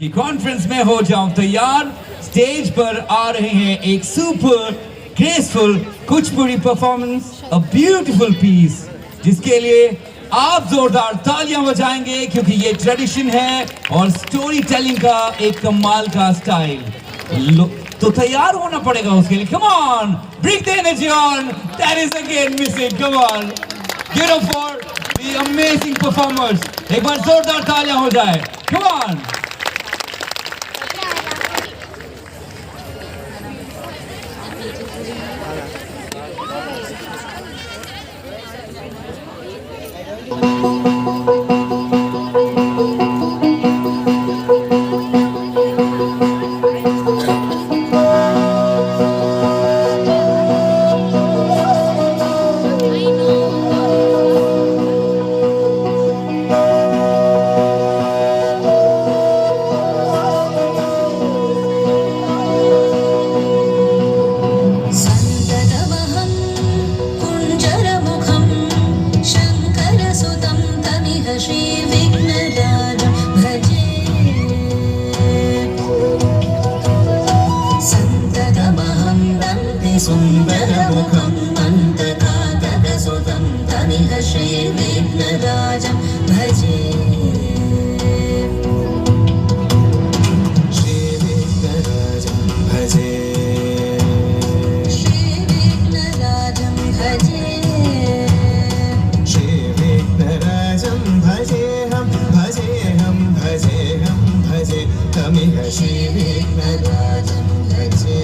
कि कॉन्फ्रेंस में हो जाऊं तैयार। स्टेज पर आ रहे हैं एक super graceful Kuchipudi performance, a beautiful piece, जिसके लिए आप जोरदार तालियां बजाएंगे क्योंकि ये ट्रेडिशन है और स्टोरी टेलिंग का एक कमाल का स्टाइल। तो तैयार होना पड़ेगा उसके लिए। Come on, bring the energy on, that is again missing. Come on, give up for the amazing performers. एक बार जोरदार तालियां हो जाए। Come on. सुन्दरमुखं मन्दकातकसुतं तमिह श्रीविघ्नराजं भजे। श्रीविघ्नराजं भजे, श्रीविघ्नराजं भजे, श्रीविघ्नराजं भजेऽहं भजेऽहं भजेऽहं भजे तमिह श्रीविघ्नराजं भजे।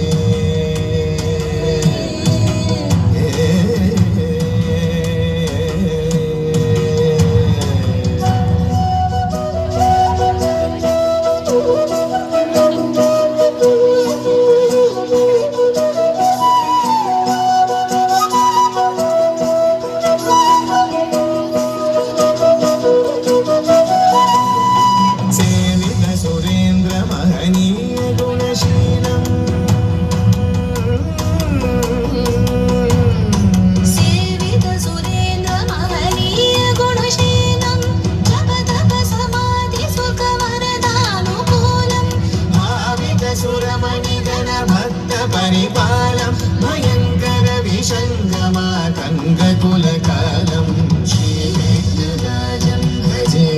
परिपालं भयंकर विषङ्गमातङ्गकुलकालं श्रीविघ्नराजं भजे,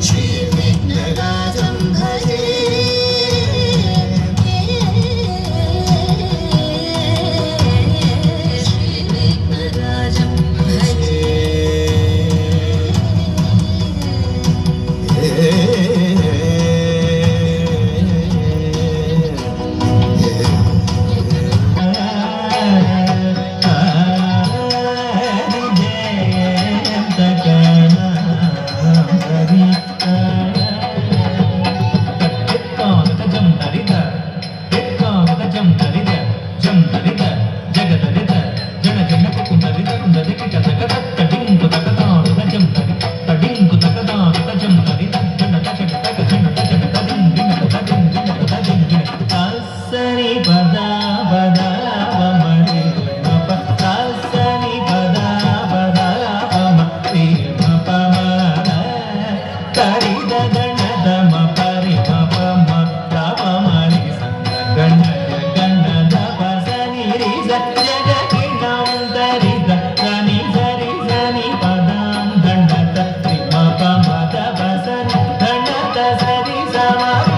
श्रीविघ्नराजं भजे, श्रीविघ्नराजं भजे। Sama